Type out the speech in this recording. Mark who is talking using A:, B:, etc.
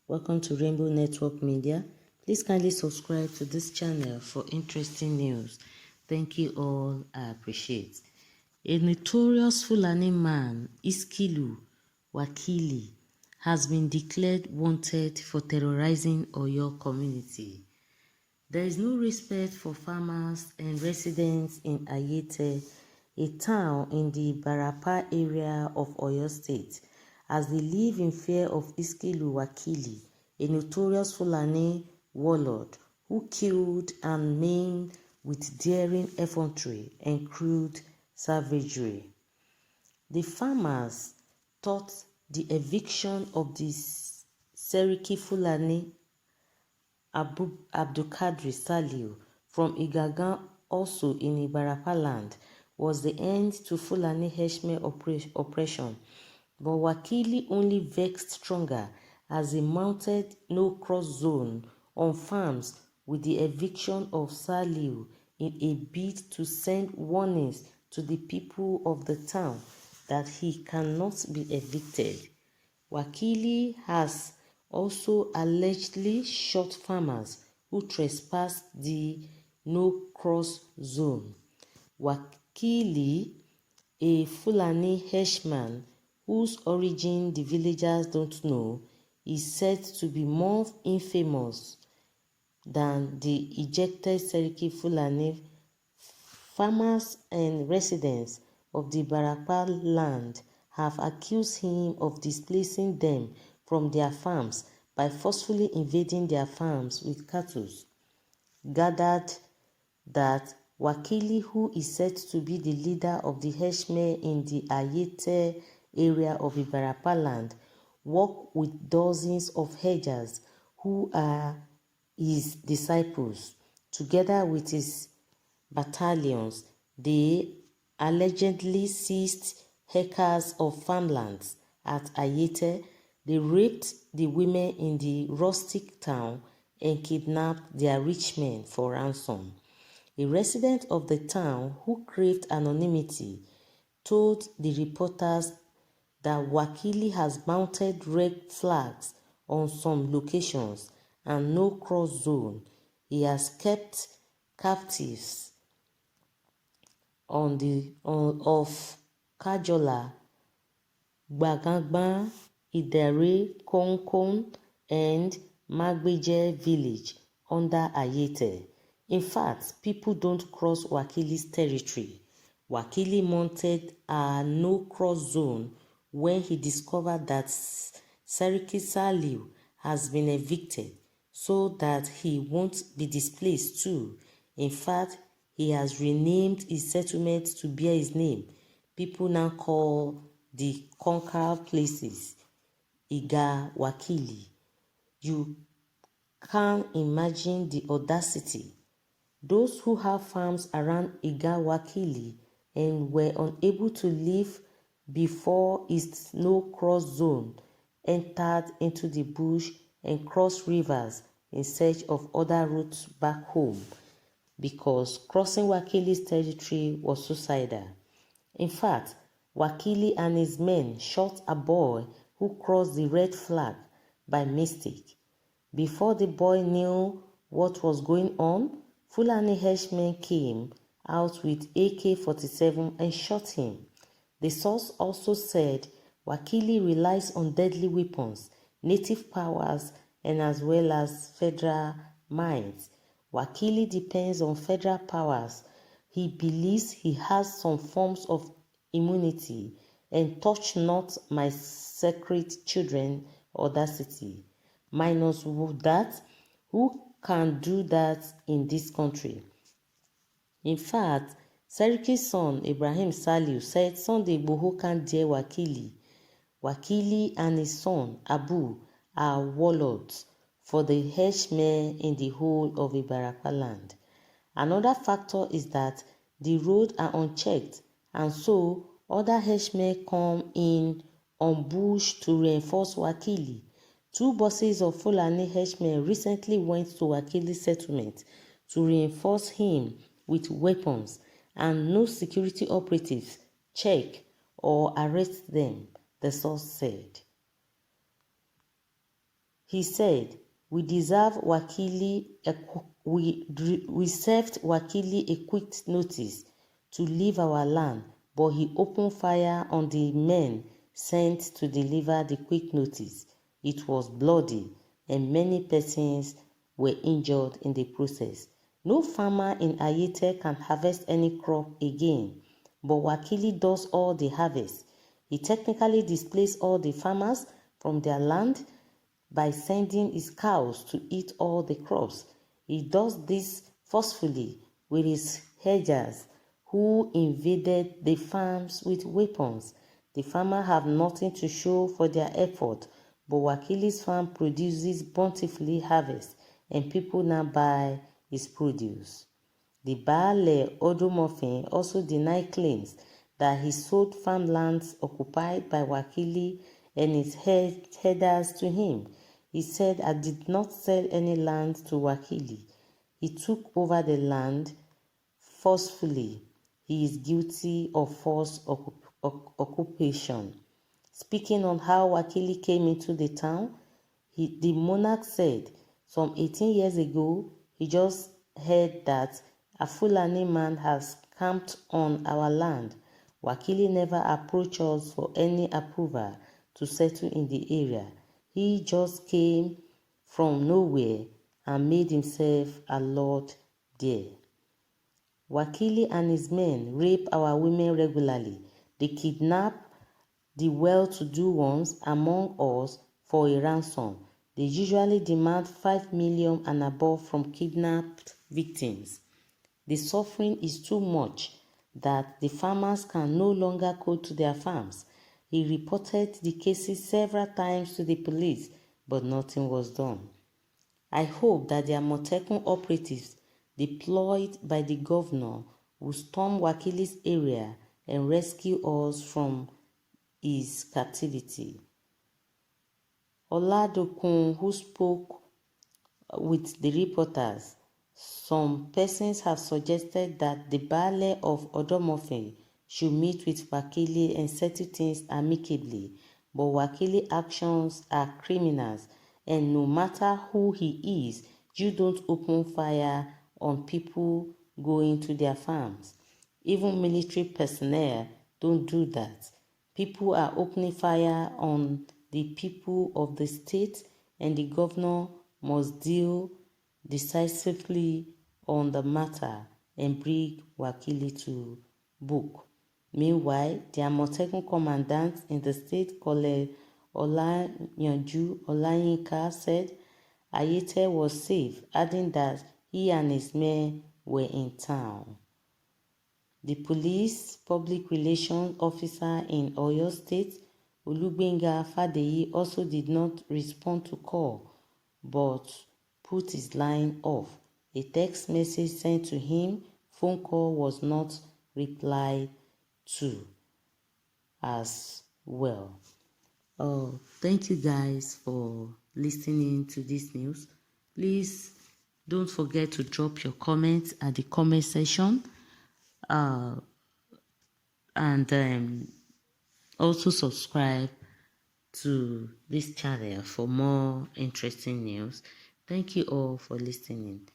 A: Welcome to Rainbow Network Media. Please kindly subscribe to this channel for interesting news. Thank you all. I appreciate. A notorious Fulani man, Iskilu, Wakili, has been declared wanted for terrorizing Oyo community. There is no respect for farmers and residents in Ayete, a town in the Barapa area of Oyo State, as they live in fear of Iskilu Wakili, a notorious Fulani warlord who killed and maimed with daring effrontery and crude savagery. The farmers thought the eviction of the Seriki Fulani Abdulkadir Saliu from Igagan, also in Ibarapa land, was the end to Fulani Herdsmen oppression, but Wakili only vexed stronger as he mounted no-cross zone on farms with the eviction of Saliu in a bid to send warnings to the people of the town that he cannot be evicted. Wakili has also allegedly shot farmers who trespassed the no-cross zone. Wakili, a Fulani herdsman whose origin the villagers don't know, is said to be more infamous than the ejected Seriki Fulani. Farmers and residents of the Barapa land have accused him of displacing them from their farms by forcefully invading their farms with cattle. Gathered that Wakili, who is said to be the leader of the herdsmen in the Ayete area of Ibarapa land, worked with dozens of herders who are his disciples. Together with his battalions, they allegedly seized hectares of farmlands at Ayete. They raped the women in the rustic town and kidnapped their rich men for ransom. A resident of the town who craved anonymity told the reporters that Wakili has mounted red flags on some locations and no cross zone. He has kept captives of Kajola, Gbagagban, Idere, Konkon, and Magbeje village under Ayete. In fact, people don't cross Wakili's territory. Wakili mounted a no-cross zone when he discovered that Seriki Saliu has been evicted, so that he won't be displaced too. In fact, he has renamed his settlement to bear his name. People now call the conquered places Iga Wakili. You can't imagine the audacity. Those who have farms around Iga Wakili and were unable to leave before its no-cross zone entered into the bush and crossed rivers in search of other routes back home, because crossing Wakili's territory was suicidal. In fact, Wakili and his men shot a boy who crossed the red flag by mistake. Before the boy knew what was going on, Fulani henchmen came out with AK-47 and shot him. The source also said Wakili relies on deadly weapons, native powers, and as well as federal mines. Wakili depends on federal powers. He believes he has some forms of immunity and touch not my sacred children audacity. Minus that, who can do that in this country? In fact, Seriki's son, Ibrahim Saliu, said Sunday Igboho can't dare Wakili. Wakili and his son, Abu, are warlords for the herdsmen in the whole of Ibarapa land. Another factor is that the roads are unchecked, and so other herdsmen come in on bush to reinforce Wakili. 2 buses of Fulani herdsmen recently went to Wakili's settlement to reinforce him with weapons, and no security operatives check or arrest them, the source said. He said, we served Wakili a quick notice to leave our land, but he opened fire on the men sent to deliver the quick notice. It was bloody, and many persons were injured in the process. No farmer in Ayete can harvest any crop again, but Wakili does all the harvest. He technically displaces all the farmers from their land by sending his cows to eat all the crops. He does this forcefully with his hedgers who invaded the farms with weapons. The farmers have nothing to show for their effort, but Wakili's farm produces bountifully harvest, and people now buy his produce. The Baale Odomofin also denied claims that he sold farmlands occupied by Wakili and his headers to him. He said, I did not sell any land to Wakili. He took over the land forcefully. He is guilty of forced occupation. Speaking on how Wakili came into the town, the monarch said, some 18 years ago, he just heard that a Fulani man has camped on our land. Wakili never approached us for any approval to settle in the area. He just came from nowhere and made himself a lord there. Wakili and his men rape our women regularly. They kidnap the well-to-do ones among us for a ransom. They usually demand 5 million and above from kidnapped victims. The suffering is too much that the farmers can no longer go to their farms. He reported the cases several times to the police, but nothing was done. I hope that the Amotekun operatives deployed by the governor will storm Wakili's area and rescue us from his captivity. Oladokun, who spoke with the reporters, some persons have suggested that the Baale of Odomofin should meet with Wakili and settle things amicably, but Wakili actions are criminals, and no matter who he is, you don't open fire on people going to their farms. Even military personnel don't do that. People are opening fire on the people of the state, and the governor must deal decisively on the matter and bring Wakili to book. Meanwhile, the Amotekun commandant in the state, Colonel Olayanju Olayinka, said Ayete was safe, adding that he and his men were in town. The police public relations officer in Oyo State, Olugbenga Fadeyi, also did not respond to call, but put his line off. A text message sent to him, phone call was not replied to as well. Oh, thank you guys for listening to this news. Please don't forget to drop your comments at the comment section. And also subscribe to this channel for more interesting news. Thank you all for listening.